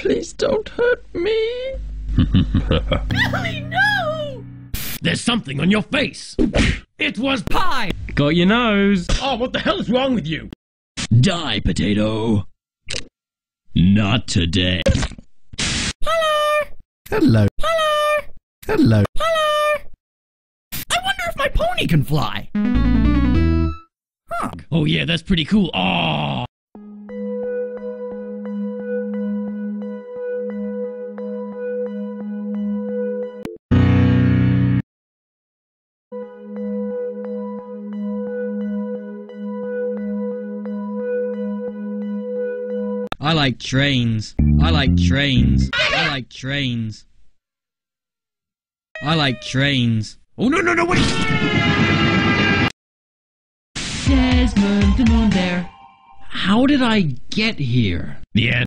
Please don't hurt me. Ellie, no! There's something on your face. It was Pie! Got your nose. Oh, what the hell is wrong with you? Die, potato. Not today. Hello! Hello. Hello! Hello. Hello! I wonder if my pony can fly. Huh. Oh yeah, that's pretty cool. Oh. I like trains. I like trains. I like trains. I like trains. Oh no, wait! Desmond, the moon there. How did I get here? The end.